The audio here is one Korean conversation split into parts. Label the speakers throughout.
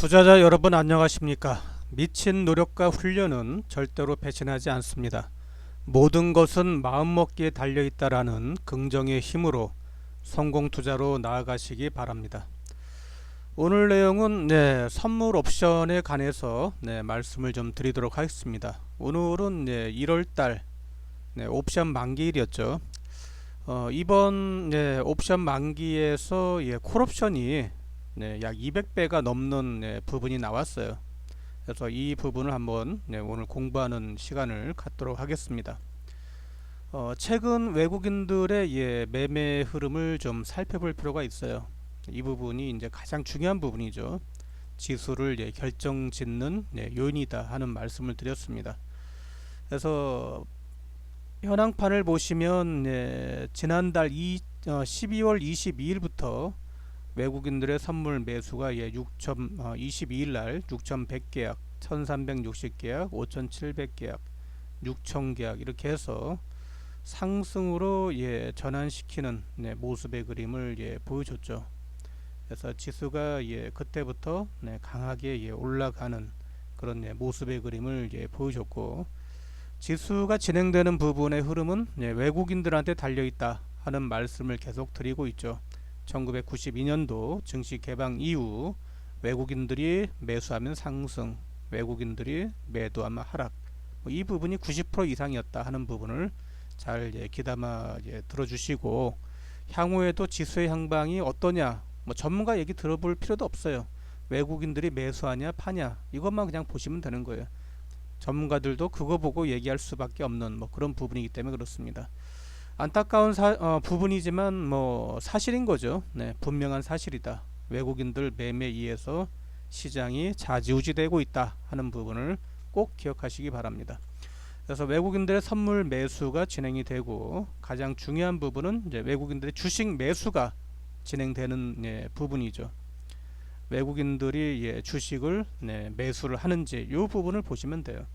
Speaker 1: 투자자 여러분 안녕하십니까? 미친 노력과 훈련은 절대로 배신하지 않습니다. 모든 것은 마음먹기에 달려있다라는 긍정의 힘으로 성공 투자로 나아가시기 바랍니다. 오늘 내용은 선물 옵션에 관해서 말씀을 좀 드리도록 하겠습니다. 오늘은 1월달 옵션 만기일이었죠. 이번 옵션 만기에서 콜옵션이 약 200배가 넘는 부분이 나왔어요. 그래서 이 부분을 한번 오늘 공부하는 시간을 갖도록 하겠습니다. 최근 외국인들의 매매 흐름을 좀 살펴볼 필요가 있어요. 이 부분이 이제 가장 중요한 부분이죠. 지수를 결정짓는 요인이다 하는 말씀을 드렸습니다. 그래서 현황판을 보시면 지난달 12월 22일부터 외국인들의 선물 매수가 22일날 6100계약, 1360계약, 5700계약, 6000계약 이렇게 해서 상승으로 전환시키는 모습의 그림을 보여줬죠. 그래서 지수가 그때부터 강하게 올라가는 그런 모습의 그림을 보여줬고, 지수가 진행되는 부분의 흐름은 외국인들한테 달려있다 하는 말씀을 계속 드리고 있죠. 1992년도 증시 개방 이후 외국인들이 매수하면 상승, 외국인들이 매도하면 하락, 이 부분이 90% 이상이었다 하는 부분을 잘 귀담아 들어주시고, 향후에도 지수의 향방이 어떠냐, 전문가 얘기 들어볼 필요도 없어요. 외국인들이 매수하냐 파냐 이것만 그냥 보시면 되는 거예요. 전문가들도 그거 보고 얘기할 수밖에 없는 그런 부분이기 때문에 그렇습니다. 안타까운 부분이지만 사실인 거죠. 분명한 사실이다. 외국인들 매매에 의해서 시장이 좌지우지되고 있다 하는 부분을 꼭 기억하시기 바랍니다. 그래서 외국인들의 선물 매수가 진행이 되고, 가장 중요한 부분은 이제 외국인들의 주식 매수가 진행되는 부분이죠. 외국인들이 주식을 매수를 하는지 이 부분을 보시면 돼요.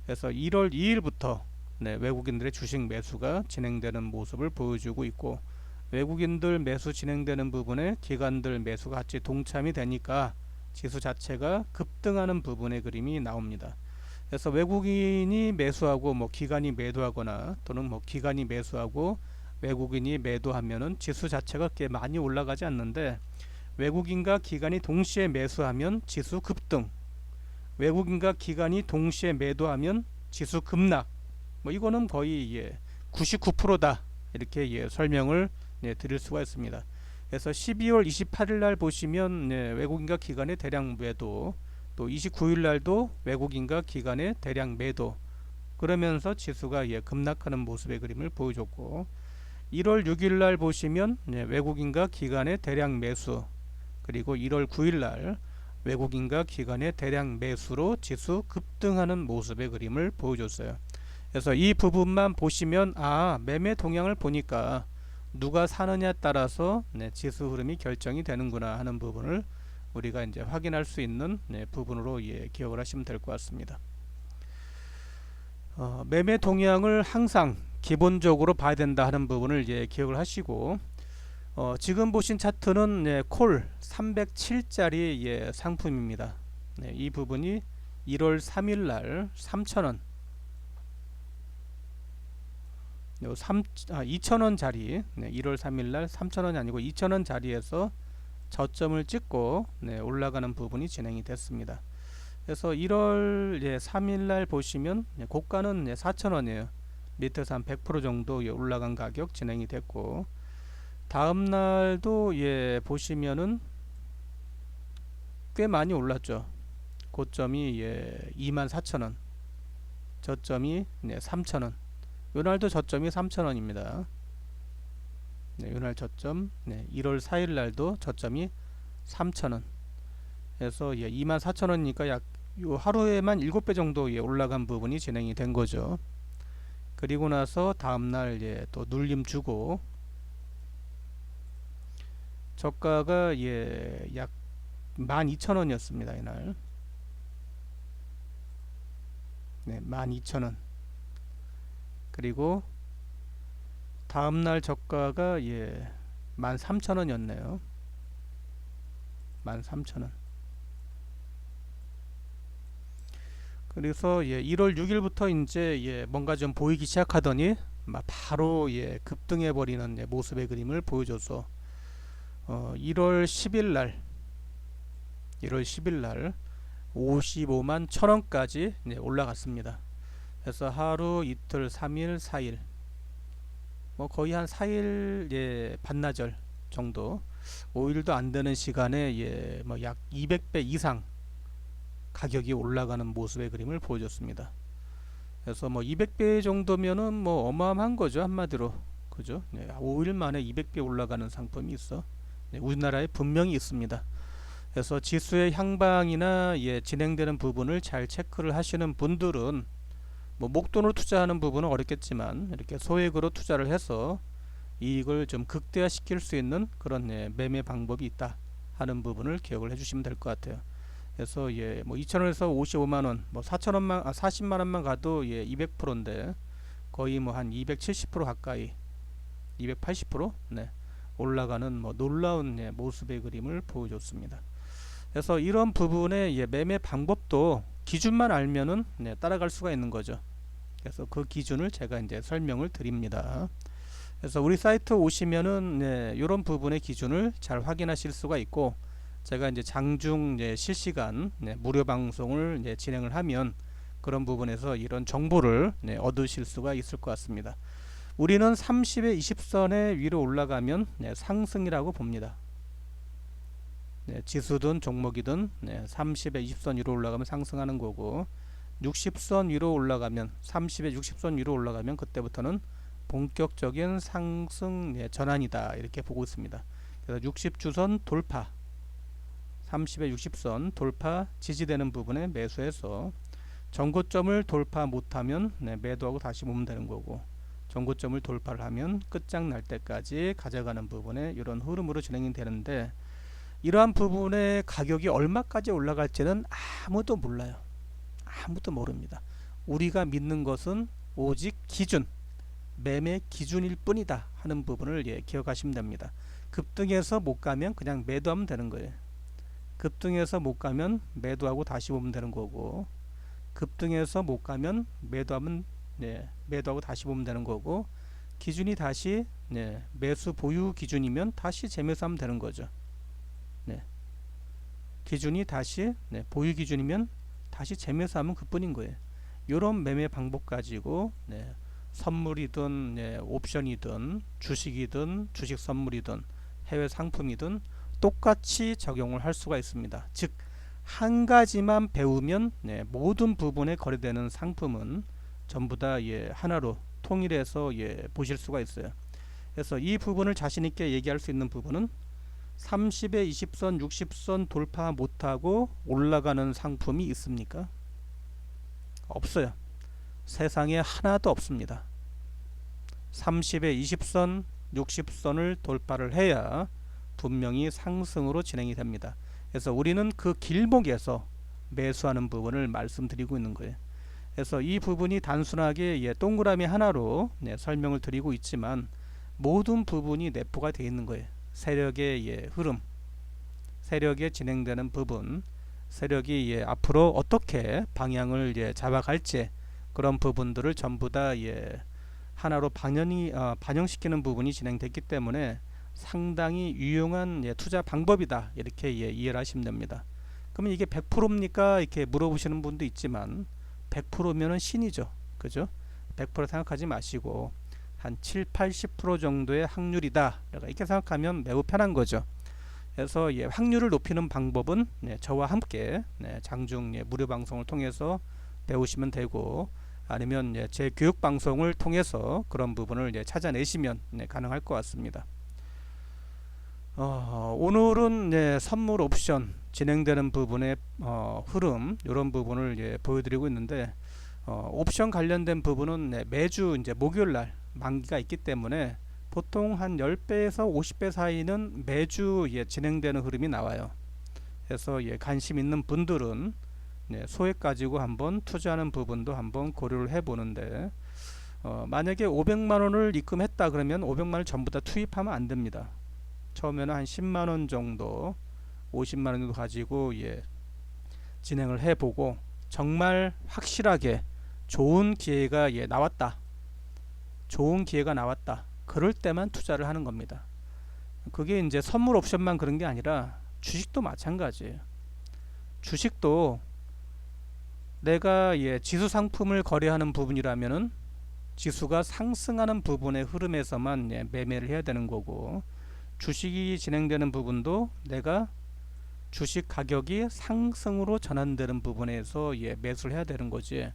Speaker 1: 그래서 1월 2일부터 외국인들의 주식 매수가 진행되는 모습을 보여주고 있고, 외국인들 매수 진행되는 부분에 기관들 매수가 같이 동참이 되니까 지수 자체가 급등하는 부분의 그림이 나옵니다. 그래서 외국인이 매수하고 기관이 매도하거나 또는 기관이 매수하고 외국인이 매도하면은 지수 자체가 그렇게 많이 올라가지 않는데, 외국인과 기관이 동시에 매수하면 지수 급등, 외국인과 기관이 동시에 매도하면 지수 급락, 이거는 거의 99%다 이렇게 설명을 드릴 수가 있습니다. 그래서 12월 28일 날 보시면 외국인과 기관의 대량 매도, 또 29일 날도 외국인과 기관의 대량 매도, 그러면서 지수가 급락하는 모습의 그림을 보여줬고, 1월 6일 날 보시면 외국인과 기관의 대량 매수, 그리고 1월 9일 날 외국인과 기관의 대량 매수로 지수 급등하는 모습의 그림을 보여줬어요. 그래서 이 부분만 보시면 매매 동향을 보니까 누가 사느냐에 따라서 지수 흐름이 결정이 되는구나 하는 부분을 우리가 이제 확인할 수 있는 부분으로 기억을 하시면 될 것 같습니다. 매매 동향을 항상 기본적으로 봐야 된다 하는 부분을 기억을 하시고, 지금 보신 차트는 콜 307짜리 상품입니다. 이 부분이 1월 3일 날 3,000원, 2,000원 자리, 1월 3일 날 3,000원이 아니고 2,000원 자리에서 저점을 찍고 올라가는 부분이 진행이 됐습니다. 그래서 1월 3일 날 보시면 고가는 4,000원이에요. 밑에서 한 100% 정도 올라간 가격 진행이 됐고, 다음 날도 보시면은 꽤 많이 올랐죠. 고점이 24,000원, 저점이 3,000원. 요날도 저점이 3,000원입니다. 요날 저점 1월 4일 날도 저점이 3,000원. 그래서 24,000원이니까 약 요 하루에만 7배 정도 올라간 부분이 진행이 된 거죠. 그리고 나서 다음날 또 눌림 주고, 저가가 약 12,000원이었습니다. 이날 12,000원. 그리고 다음날 저가가 13,000원이었네요. 13,000원. 그래서 1월 6일부터 이제 뭔가 좀 보이기 시작하더니 막 바로 급등해 버리는 모습의 그림을 보여줘서 1월 10일 날 55만 1,000원까지 올라갔습니다. 그래서 하루, 이틀, 3일, 4일 뭐 거의 한 4일 반나절 정도 5일도 안 되는 시간에 뭐 약 200배 이상 가격이 올라가는 모습의 그림을 보여줬습니다. 그래서 뭐 200배 정도면은 뭐 어마어마한 거죠, 한마디로. 그죠? 5일 만에 200배 올라가는 상품이 있어. 우리나라에 분명히 있습니다. 그래서 지수의 향방이나 진행되는 부분을 잘 체크를 하시는 분들은 뭐 목돈으로 투자하는 부분은 어렵겠지만 이렇게 소액으로 투자를 해서 이익을 좀 극대화시킬 수 있는 그런 매매 방법이 있다 하는 부분을 기억을 해주시면 될 것 같아요. 그래서 뭐 2,000원에서 55만원, 뭐 4,000원만 40만원만 가도 200%인데 거의 뭐 한 270% 가까이 280% 올라가는 뭐 놀라운 모습의 그림을 보여줬습니다. 그래서 이런 부분의 매매 방법도 기준만 알면은 따라갈 수가 있는 거죠. 그래서 그 기준을 제가 이제 설명을 드립니다. 그래서 우리 사이트 오시면은 이런 부분의 기준을 잘 확인하실 수가 있고, 제가 이제 장중 실시간 무료 방송을 진행을 하면 그런 부분에서 이런 정보를 얻으실 수가 있을 것 같습니다. 우리는 30의 20선에 위로 올라가면 상승이라고 봅니다. 지수든 종목이든 30의 20선 위로 올라가면 상승하는 거고, 60선 위로 올라가면 30의 60선 위로 올라가면 그때부터는 본격적인 상승 전환이다, 이렇게 보고 있습니다. 그래서 60주선 돌파, 30의 60선 돌파 지지되는 부분에 매수해서 전고점을 돌파 못하면 매도하고 다시 모으면 되는 거고, 전고점을 돌파를 하면 끝장날 때까지 가져가는 부분에 이런 흐름으로 진행이 되는데, 이러한 부분의 가격이 얼마까지 올라갈지는 아무도 몰라요. 아무도 모릅니다. 우리가 믿는 것은 오직 기준, 매매 기준일 뿐이다 하는 부분을 기억하시면 됩니다. 급등해서 못 가면 그냥 매도하면 되는 거예요. 급등해서 못 가면 매도하고 다시 보면 되는 거고, 급등해서 못 가면 매도하고 다시 보면 되는 거고, 기준이 다시 매수 보유 기준이면 다시 재매수하면 되는 거죠. 기준이 다시 보유 기준이면 다시 재매수하면 그뿐인 거예요. 이런 매매 방법 가지고 선물이든 옵션이든 주식이든 주식 선물이든 해외 상품이든 똑같이 적용을 할 수가 있습니다. 즉 한 가지만 배우면 모든 부분에 거래되는 상품은 전부 다 하나로 통일해서 보실 수가 있어요. 그래서 이 부분을 자신 있게 얘기할 수 있는 부분은 30의 20선, 60선 돌파 못하고 올라가는 상품이 있습니까? 없어요. 세상에 하나도 없습니다. 30의 20선, 60선을 돌파를 해야 분명히 상승으로 진행이 됩니다. 그래서 우리는 그 길목에서 매수하는 부분을 말씀드리고 있는 거예요. 그래서 이 부분이 단순하게 동그라미 하나로 설명을 드리고 있지만 모든 부분이 내포가 되어 있는 거예요. 세력의 흐름, 세력에 진행되는 부분, 세력이 앞으로 어떻게 방향을 잡아갈지, 그런 부분들을 전부 다 하나로 반영시키는 부분이 진행됐기 때문에 상당히 유용한 투자 방법이다, 이렇게 이해를 하시면 됩니다. 그러면 이게 100%입니까? 이렇게 물어보시는 분도 있지만 100%면은 신이죠. 그죠? 100% 생각하지 마시고 한 7, 80% 정도의 확률이다, 이렇게 생각하면 매우 편한 거죠. 그래서 확률을 높이는 방법은 저와 함께 장중 무료 방송을 통해서 배우시면 되고, 아니면 제 교육 방송을 통해서 그런 부분을 찾아내시면 가능할 것 같습니다. 오늘은 선물 옵션 진행되는 부분의 흐름, 이런 부분을 보여드리고 있는데, 옵션 관련된 부분은 매주 목요일날 만기가 있기 때문에 보통 한 10배에서 50배 사이는 매주 진행되는 흐름이 나와요. 그래서 관심 있는 분들은 소액 가지고 한번 투자하는 부분도 한번 고려를 해보는데, 만약에 500만원을 입금했다 그러면 500만원 전부 다 투입하면 안 됩니다. 처음에는 한 10만원 정도, 50만원 정도 가지고 진행을 해보고, 정말 확실하게 좋은 기회가 나왔다. 좋은 기회가 나왔다. 그럴 때만 투자를 하는 겁니다. 그게 이제 선물 옵션만 그런 게 아니라 주식도 마찬가지예요. 주식도 내가 지수 상품을 거래하는 부분이라면은 지수가 상승하는 부분의 흐름에서만 매매를 해야 되는 거고, 주식이 진행되는 부분도 내가 주식 가격이 상승으로 전환되는 부분에서 매수를 해야 되는 거지,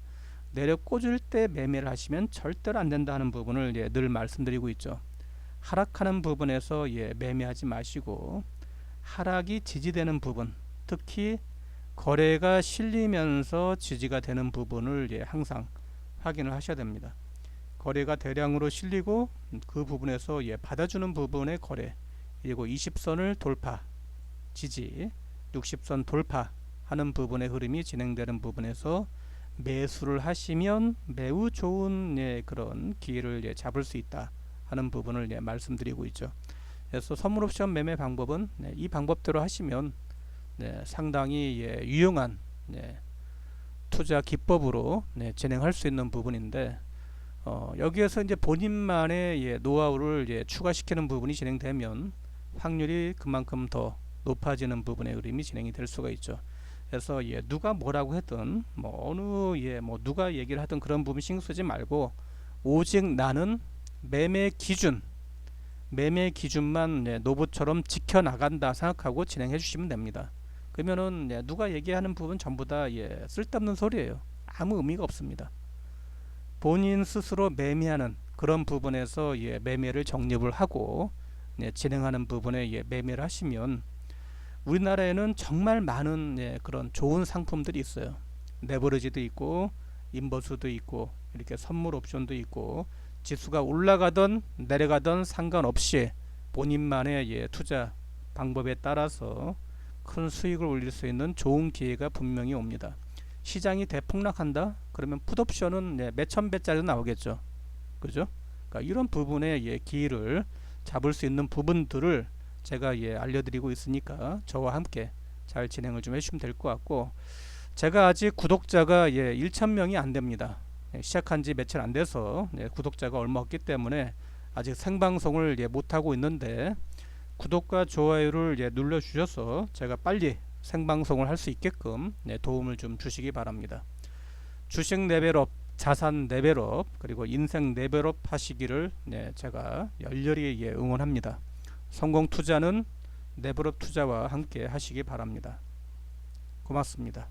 Speaker 1: 내려 꽂을 때 매매를 하시면 절대로 안 된다는 부분을 늘 말씀드리고 있죠. 하락하는 부분에서 매매하지 마시고, 하락이 지지되는 부분, 특히 거래가 실리면서 지지가 되는 부분을 항상 확인을 하셔야 됩니다. 거래가 대량으로 실리고 그 부분에서 받아주는 부분의 거래, 그리고 20선을 돌파 지지, 60선 돌파하는 부분의 흐름이 진행되는 부분에서 매수를 하시면 매우 좋은 그런 기회를 잡을 수 있다 하는 부분을 말씀드리고 있죠. 그래서 선물 옵션 매매 방법은 이 방법대로 하시면 상당히 유용한 투자 기법으로 진행할 수 있는 부분인데, 여기에서 이제 본인만의 노하우를 추가시키는 부분이 진행되면 확률이 그만큼 더 높아지는 부분의 흐름이 진행이 될 수가 있죠. 그래서 누가 뭐라고 했든 누가 얘기를 하든 그런 부분 신경 쓰지 말고, 오직 나는 매매 기준만 노브처럼 지켜나간다 생각하고 진행해 주시면 됩니다. 그러면은 누가 얘기하는 부분 전부 다 쓸데없는 소리예요. 아무 의미가 없습니다. 본인 스스로 매매하는 그런 부분에서 매매를 적립을 하고 진행하는 부분에 매매를 하시면, 우리나라에는 정말 많은 그런 좋은 상품들이 있어요. 레버리지도 있고 인버스도 있고 이렇게 선물 옵션도 있고, 지수가 올라가던 내려가던 상관없이 본인만의 투자 방법에 따라서 큰 수익을 올릴 수 있는 좋은 기회가 분명히 옵니다. 시장이 대폭락한다? 그러면 풋옵션은 몇천 배짜리도 나오겠죠. 그죠? 그러니까 이런 부분의 기회를 잡을 수 있는 부분들을 제가 알려드리고 있으니까 저와 함께 잘 진행을 좀 해주시면 될 것 같고, 제가 아직 구독자가 1,000명이 안 됩니다. 시작한 지 며칠 안 돼서 구독자가 얼마 없기 때문에 아직 생방송을 못하고 있는데, 구독과 좋아요를 눌러 주셔서 제가 빨리 생방송을 할 수 있게끔 도움을 좀 주시기 바랍니다. 주식 레벨업, 자산 레벨업, 그리고 인생 레벨업 하시기를 제가 열렬히 응원합니다. 성공 투자는 레벨업 투자와 함께 하시기 바랍니다. 고맙습니다.